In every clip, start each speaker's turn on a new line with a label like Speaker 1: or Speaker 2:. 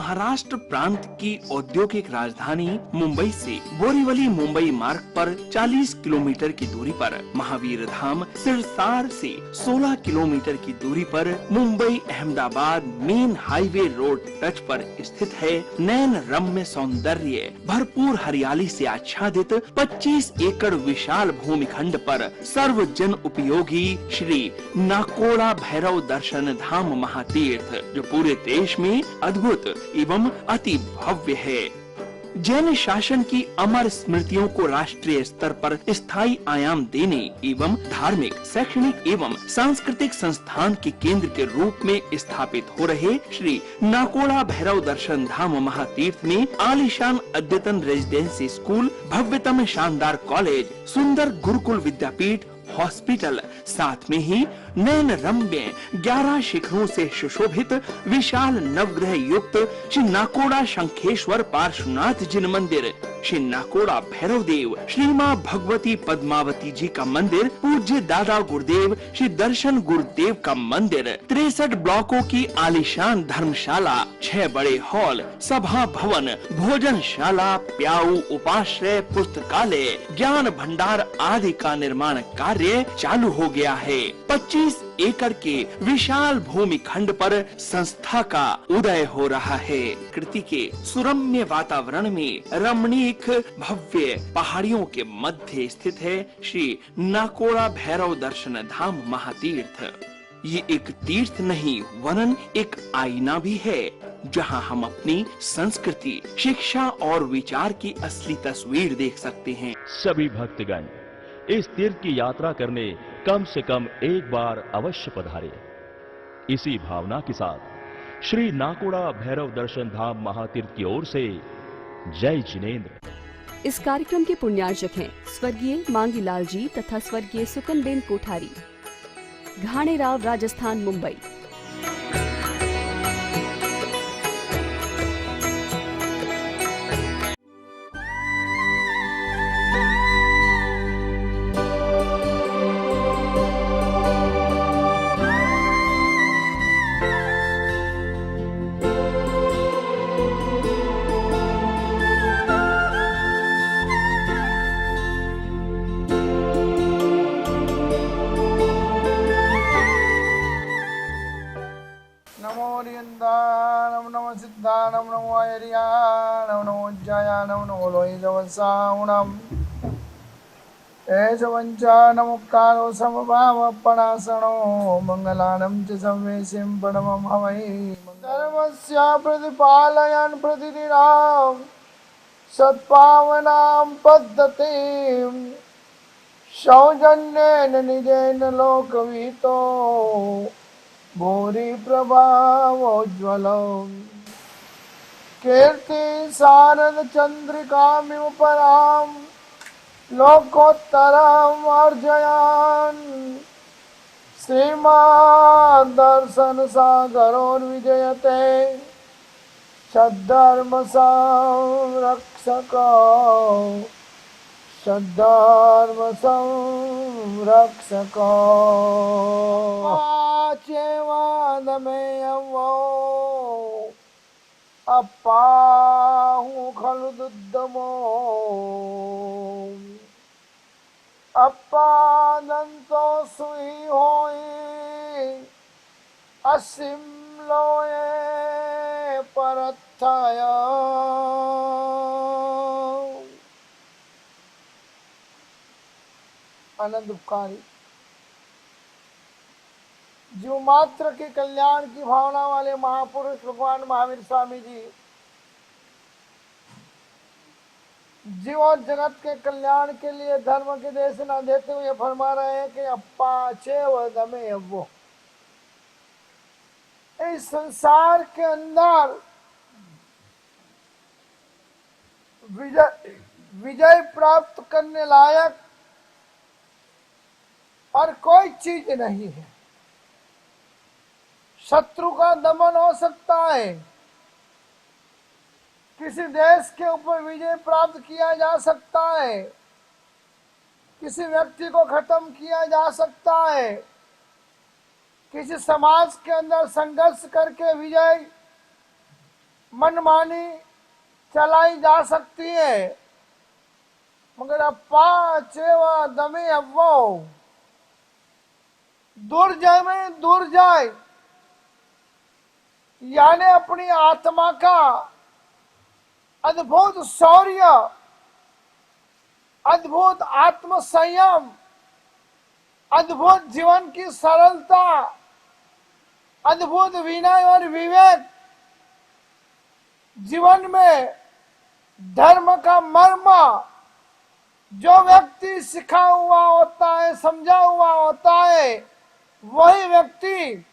Speaker 1: महाराष्ट्र प्रांत की औद्योगिक राजधानी मुंबई से बोरीवली मुंबई मार्ग पर 40 किलोमीटर की दूरी पर, महावीर धाम सिरसार से 16 किलोमीटर की दूरी पर, Mumbai Ahmedabad main highway road touch पर स्थित है नैन रम्य सौंदर्य भरपूर हरियाली से आच्छादित 25 एकड़ विशाल भूमिखंड पर सर्व जन उपयोगी श्री नाकोड़ा भैरव दर्शन धाम महातीर्थ, जो पूरे देश में अद्भुत एवं अति भव्य है। जैन शासन की अमर स्मृतियों को राष्ट्रीय स्तर पर स्थायी आयाम देने एवं धार्मिक, शैक्षणिक एवं सांस्कृतिक संस्थान के केंद्र के रूप में स्थापित हो रहे श्री नाकोड़ा भैरव दर्शन धाम महातीर्थ में आलीशान अद्यतन रेजिडेंसी स्कूल, भव्यतम शानदार कॉलेज, सुंदर गुरुकुल विद्यापीठ, हॉस्पिटल, साथ में ही नैन रम्य 11 शिखरों से सुशोभित विशाल नवग्रह युक्त श्री नाकोड़ा शंखेश्वर पार्श्वनाथ जिन मंदिर, श्री नाकोड़ा भैरव देव, श्री माँ भगवती पद्मावती जी का मंदिर, पूज्य दादा गुरुदेव श्री दर्शन गुरुदेव का मंदिर, 63 ब्लॉकों की आलीशान धर्मशाला, 6 बड़े हॉल, सभा भवन, भोजनशाला, प्याऊ, उपाश्रय, पुस्तकालय, ज्ञान भंडार आदि का निर्माण कार्य चालू हो गया है। 25 एकड़ के विशाल भूमि खंड पर संस्था का उदय हो रहा है। कृति के सुरम्य वातावरण में रमणीक भव्य पहाड़ियों के मध्य स्थित है श्री नाकोड़ा भैरव दर्शन धाम महातीर्थ। ये एक तीर्थ नहीं वरन एक आईना भी है, जहां हम अपनी संस्कृति, शिक्षा और विचार की असली तस्वीर देख सकते हैं।
Speaker 2: सभी भक्तगण इस तीर्थ की यात्रा करने कम से कम एक बार अवश्य पधारे। इसी भावना के साथ श्री नाकोड़ा भैरव दर्शन धाम महातीर्थ की ओर से जय जिनेंद्र।
Speaker 3: इस कार्यक्रम के पुण्यार्चक हैं स्वर्गीय मांगीलाल जी तथा स्वर्गीय सुकनबेन कोठारी, घाणेराव, राजस्थान, मुंबई।
Speaker 4: नमो नमः सिद्धानम नमो आयर्यानम नमो जयानम नमो लोहितवसाउणम एषवञ्चानमुक्तारो समभावपणासनो मंगलानं च संवेशिं परमं हवै। धर्मस्य प्रतिपालयन् प्रतिदिनं सत्पावनां पद्धतिं सौजन्येन निजेन लोकवितो भूरि प्रभावोज्ज्वलम् कीर्ति शारद चंद्रिकामिव परां लोकोत्तरम् अर्जयन् श्रीमान् दर्शन सागरोर्विजयते सद्धर्म संरक्षको सद्धर्म संरक्षको चेवादमेयवो अप्पाहु खलु दुद्दमो अप्पादंतो सुई होई असीम लोए परथाया। आनंद उपकारी जीव मात्र के कल्याण की भावना वाले महापुरुष भगवान महावीर स्वामी जी जीव और जगत के कल्याण के लिए धर्म के देश न देते हुए फरमा रहे हैं कि अप्पाचे व दमे अव्वो, इस संसार के अंदर विजय प्राप्त करने लायक और कोई चीज नहीं है। शत्रु का दमन हो सकता है, किसी देश के ऊपर विजय प्राप्त किया जा सकता है, किसी व्यक्ति को खत्म किया जा सकता है, किसी समाज के अंदर संघर्ष करके विजय मनमानी चलाई जा सकती है, मगर अप्पा चेव दमे अव्वो दूर जाए में दूर जाए, यानी अपनी आत्मा का अद्भुत शौर्य, अद्भुत आत्म संयम, अद्भुत जीवन की सरलता, अद्भुत विनय और विवेक, जीवन में धर्म का मर्म जो व्यक्ति सिखा हुआ होता है, समझा हुआ होता है, वही व्यक्ति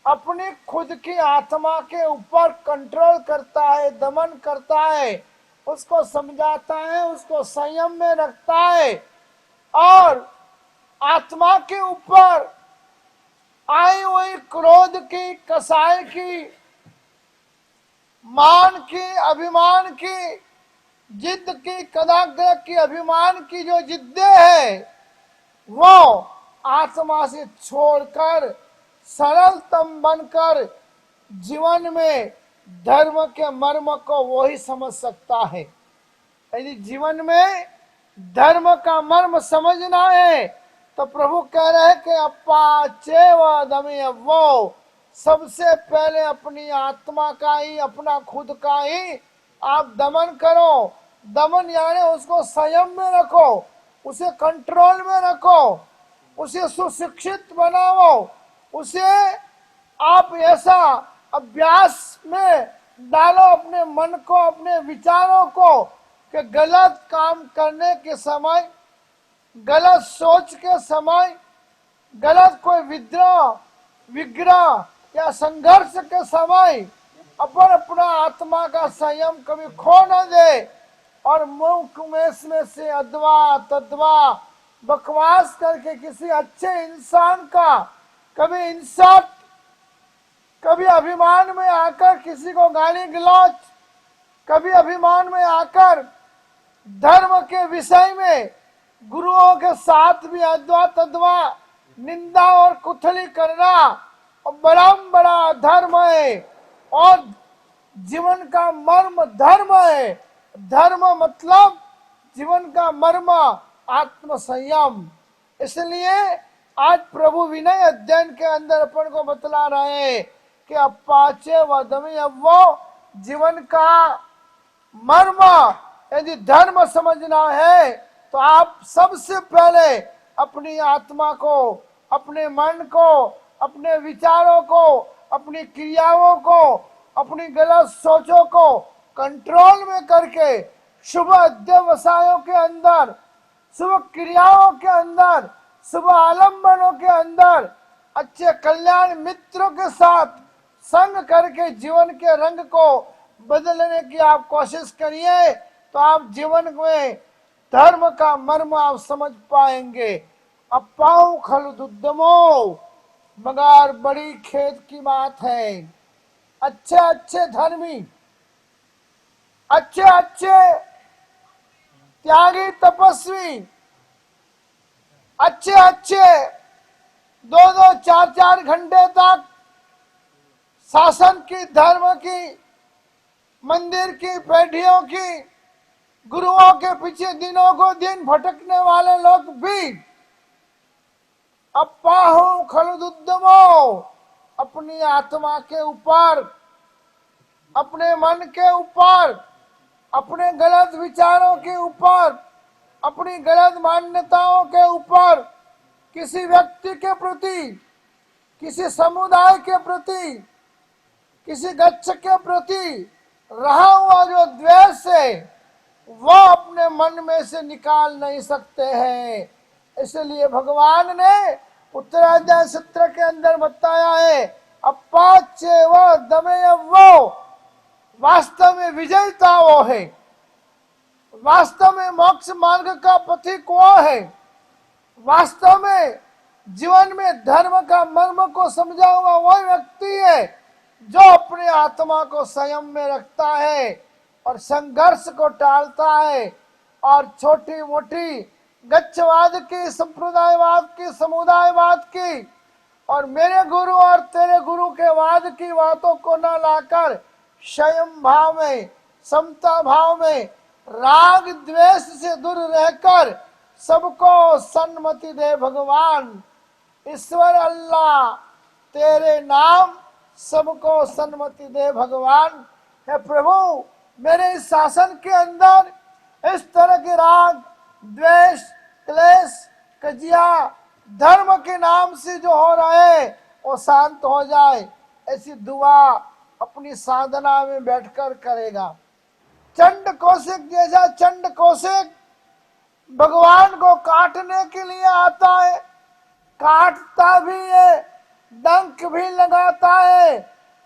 Speaker 4: अपनी खुद की आत्मा के ऊपर कंट्रोल करता है, दमन करता है, उसको समझाता है, उसको संयम में रखता है और आत्मा के ऊपर आई हुई क्रोध की, कसाई की, मान की, अभिमान की, जिद की, कदाग्रह की, अभिमान की जो जिद्दें है वो आत्मा से छोड़कर सरलतम बनकर जीवन में धर्म के मर्म को वो ही समझ सकता है। यदि जीवन में धर्म का मर्म समझना है तो प्रभु कह रहे हैं कि अप्पा चेव दमे वो, सबसे पहले अपनी आत्मा का ही, अपना खुद का ही आप दमन करो। दमन यानी उसको संयम में रखो, उसे कंट्रोल में रखो, उसे सुशिक्षित बनाओ, उसे आप ऐसा अभ्यास में डालो अपने मन को, अपने विचारों को, कि गलत काम करने के समय, गलत सोच के समय, गलत कोई विग्रह या संघर्ष के समय अपना आत्मा का संयम कभी खो न दे और मुख में से अदवा तदवा बकवास करके किसी अच्छे इंसान का कभी इंसल्ट, कभी अभिमान में आकर किसी को गाली गलौज, कभी अभिमान में आकर धर्म के विषय में गुरुओं के साथ भी अदवा तदवा निंदा और कुथली करना बड़ा धर्म है और जीवन का मर्म धर्म है। धर्म मतलब जीवन का मर्म आत्म संयम। इसलिए आज प्रभु विनय अध्ययन के अंदर अपन को बतला रहे हैं कि अप्पाचे व दमी अव्वो, जीवन का मर्म यदि धर्म समझना है तो आप सबसे पहले अपनी आत्मा को, अपने मन को, अपने विचारों को, अपनी क्रियाओं को, अपनी गलत सोचों को कंट्रोल में करके शुभ अध्यवसायों के अंदर, शुभ क्रियाओं के अंदर, शुभ आलम्बनों के अंदर अच्छे कल्याण मित्रों के साथ संग करके जीवन के रंग को बदलने की आप कोशिश करिए तो आप जीवन में धर्म का मर्म आप समझ पाएंगे। अप्पाऊ खल दुद्दमो, मगर बड़ी खेत की बात है। अच्छे अच्छे धर्मी, अच्छे अच्छे त्यागी तपस्वी, अच्छे अच्छे 2-2 4-4 घंटे तक शासन की, धर्म की, मंदिर की, पेढ़ियों की, गुरुओं के पीछे दिनों को दिन भटकने वाले लोग भी अप्पाहु खलुदुद्दमो, अपनी आत्मा के ऊपर, अपने मन के ऊपर, अपने गलत विचारों के ऊपर, अपनी गलत मान्यताओं के ऊपर, किसी व्यक्ति के प्रति, किसी समुदाय के प्रति, किसी गच्छ के प्रति रहा हुआ जो द्वेष है वो अपने मन में से निकाल नहीं सकते हैं। इसलिए भगवान ने उत्तराध्याय सत्र के अंदर बताया है अप्पाचे व दमे वो, वास्तव में विजयता वो है, वास्तव में मोक्ष मार्ग का पथिक वो है, वास्तव में जीवन में धर्म का मर्म को समझा हुआ वह व्यक्ति है जो अपने आत्मा को संयम में रखता है और संघर्ष को टालता है और छोटी मोटी गच्छवाद की, संप्रदायवाद की, समुदायवाद की और मेरे गुरु और तेरे गुरु के वाद की बातों को न लाकर संयम भाव में, समता भाव में, राग द्वेष से दूर रहकर सबको सन्मति दे भगवान। ईश्वर अल्लाह तेरे नाम सबको सन्मति दे भगवान। हे प्रभु, मेरे इस शासन के अंदर इस तरह के राग द्वेष क्लेश कजिया धर्म के नाम से जो हो रहे वो शांत हो जाए, ऐसी दुआ अपनी साधना में बैठकर करेगा। चंड कौशिक जैसा चंड कौशिक भगवान को काटने के लिए आता है, काटता भी है, डंक भी लगाता है,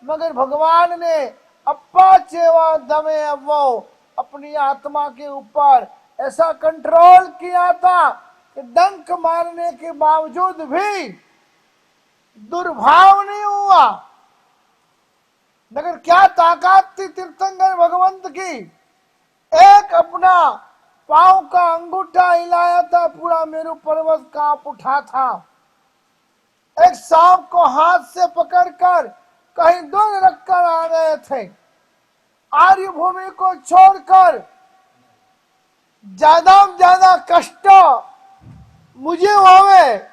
Speaker 4: मगर भगवान ने अप्पा चेवा दमे अव्वो अपनी आत्मा के ऊपर ऐसा कंट्रोल किया था कि डंक मारने के बावजूद भी दुर्भाव नहीं हुआ। मगर क्या ताकत थी तीर्थंकर भगवंत की, एक अपना पांव का अंगूठा हिलाया था, पूरा मेरू पर्वत कांप उठा था। एक सांप को हाथ से पकड़कर कहीं दूर रखकर आ गए थे। आर्य भूमि को छोड़कर ज्यादा कष्ट मुझे होवे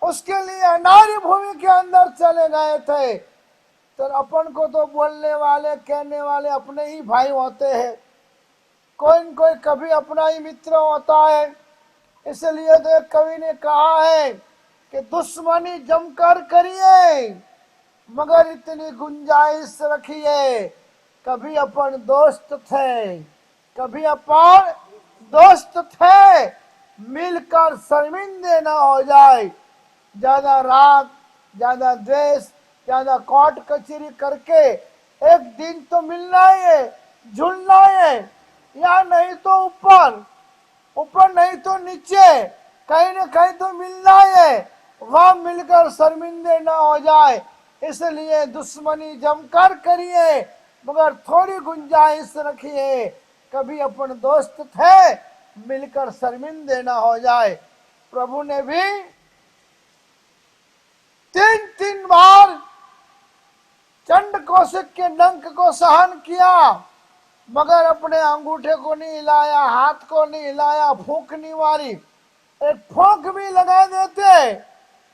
Speaker 4: उसके लिए अनार्य भूमि के अंदर चले गए थे। तो अपन को तो बोलने वाले कहने वाले अपने ही भाई होते हैं, कोई न कोई कभी अपना ही मित्र होता है। इसलिए तो एक कवि ने कहा है कि दुश्मनी जमकर करिए मगर इतनी गुंजाइश रखिए, कभी अपन दोस्त थे, कभी अपन दोस्त थे, मिलकर शर्मिंदे न हो जाए। ज्यादा राग, ज्यादा द्वेष, ज्यादा कोर्ट कचहरी करके एक दिन तो मिलना है, झुलना है, या नहीं तो ऊपर, ऊपर नहीं तो नीचे, कहीं न कहीं तो मिलना है, वहां मिलकर शर्मिंदे न हो जाए। इसलिए दुश्मनी जमकर करिए मगर थोड़ी गुंजाइश रखिए, कभी अपन दोस्त थे, मिलकर शर्मिंदे न हो जाए। प्रभु ने भी 3 बार चंड कौशिक के डंक को सहन किया मगर अपने अंगूठे को नहीं हिलाया, हाथ को नहीं हिलाया, फूंक नहीं मारी। एक फूंक भी लगा देते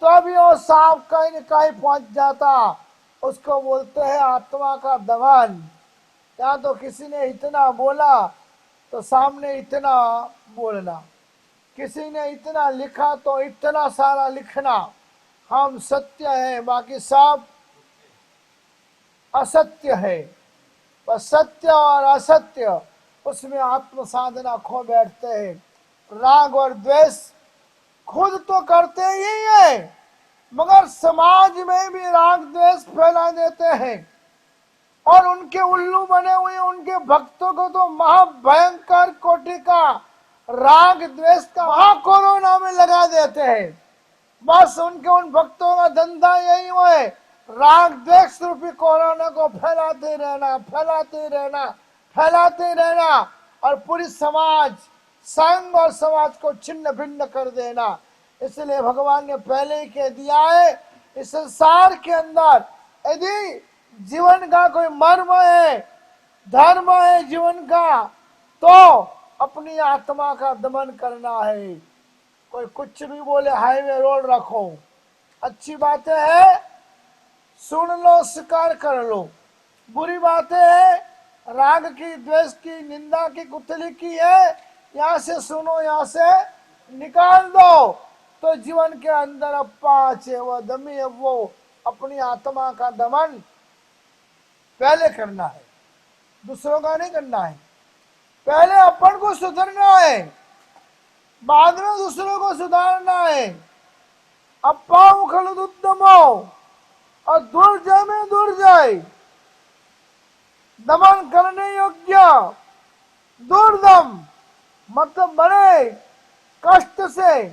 Speaker 4: तो अभी वो सांप कहीं न कहीं पहुंच जाता। उसको बोलते हैं आत्मा का दमन। या तो किसी ने इतना बोला तो सामने इतना बोलना, किसी ने इतना लिखा तो इतना सारा लिखना। हम सत्य है, बाकी सब असत्य है। बस सत्य और असत्य उसमें आत्म साधना खो बैठते हैं। राग और द्वेष खुद तो करते ही है मगर समाज में भी राग द्वेष फैला देते हैं और उनके उल्लू बने हुए उनके भक्तों को तो महाभयंकर कोटि का राग द्वेष का महाकोरोना में लगा देते हैं। बस उनके उन भक्तों का धंधा यही है, राग द्वेष रूपी कोरोना को फैलाते रहना, फैलाते रहना, फैलाते रहना और पूरी समाज, संघ और समाज को छिन्न भिन्न कर देना। इसलिए भगवान ने पहले ही कह दिया है, इस संसार के अंदर यदि जीवन का कोई मर्म है, धर्म है जीवन का, तो अपनी आत्मा का दमन करना है। कोई कुछ भी बोले, हाईवे रोड रखो, अच्छी बातें है सुन लो, स्वीकार कर लो। बुरी बातें है, राग की, द्वेष की, निंदा की, कुतली की है, यहाँ से सुनो, यहाँ से निकाल दो। तो जीवन के अंदर अपाचे वो दमी वो अपनी आत्मा का दमन पहले करना है, दूसरों का नहीं करना है। पहले अपन को सुधरना है, बाद में दूसरों को सुधारना है। अप्पा उखल उद्दमो और दुर्जय में दुर्जय, दमन करने योग्य दुर्दम, मतलब बड़े कष्ट से,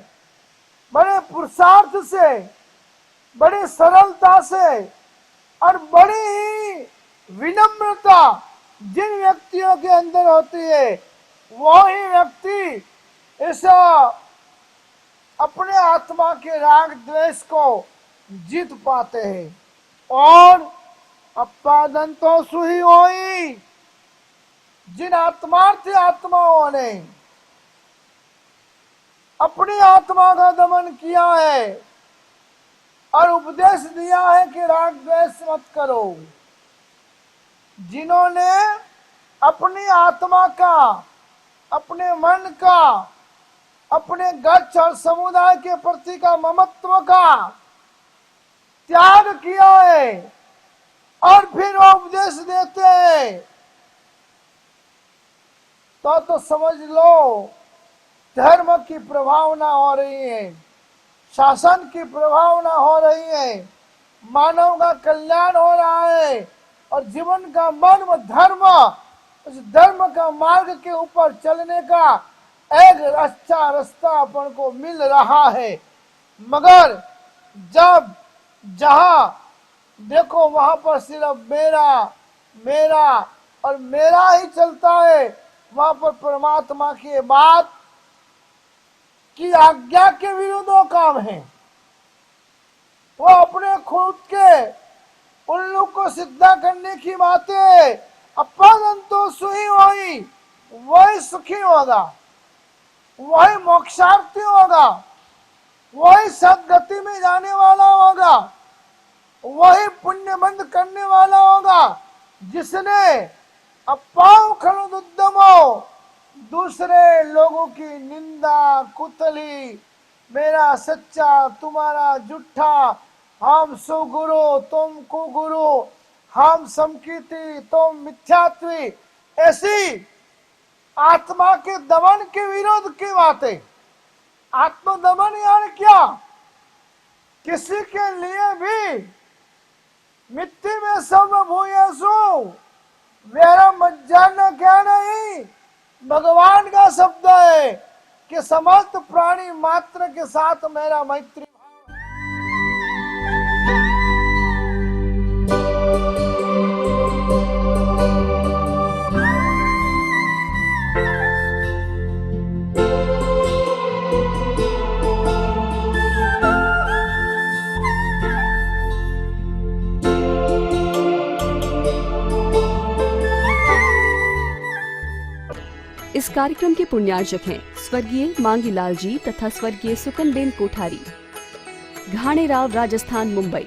Speaker 4: बड़े पुरुषार्थ से, बड़ी सरलता से और बड़ी ही विनम्रता जिन व्यक्तियों के अंदर होती है, वो ही व्यक्ति इस अपने आत्मा के राग द्वेष को जीत पाते हैं और अपादंतो सुही होई। जिन आत्मार्थी आत्माओं ने अपनी आत्मा का दमन किया है और उपदेश दिया है कि राग द्वेष मत करो, जिन्होंने अपनी आत्मा का, अपने मन का, अपने गच्छ और समुदाय के प्रति का ममत्व का त्याग किया है और फिर वो उपदेश देते हैं, तो समझ लो धर्म की प्रभावना हो रही है, शासन की प्रभावना हो रही है, मानव का कल्याण हो रहा है और जीवन का मर्म धर्म, उस धर्म का मार्ग के ऊपर चलने का एक अच्छा रास्ता अपन को मिल रहा है। मगर जब जहां देखो वहां पर सिर्फ मेरा मेरा और मेरा ही चलता है, वहां पर परमात्मा की बात की आज्ञा के विरुद्ध वो काम है। वो अपने खुद के उल्लू को सिद्धा करने की बातें, अपादंतो सुही होई, वही सुखी होगा, वही मोक्षार्थी होगा, वही सदगति में जाने वाला होगा, वही पुण्य बंद करने वाला होगा, जिसने अपाव खलुदुद्दमो दूसरे लोगों की निंदा कुतली, मेरा सच्चा तुम्हारा झूठा, हम सुगुरु तुम कुगुरु, हम समकीर्ति तुम मिथ्यात्वी, ऐसी आत्मा के दमन के विरोध की बातें। आत्मदमन यानी क्या? किसी के लिए भी मिट्टी में सब भूयसु मेरा मज्जान क्या नहीं, भगवान का शब्द है कि समस्त प्राणी मात्र के साथ मेरा मैत्री।
Speaker 3: इस कार्यक्रम के पुण्यार्जक हैं स्वर्गीय मांगीलाल जी तथा स्वर्गीय सुकनबेन कोठारी, घाणेराव, राजस्थान, मुंबई।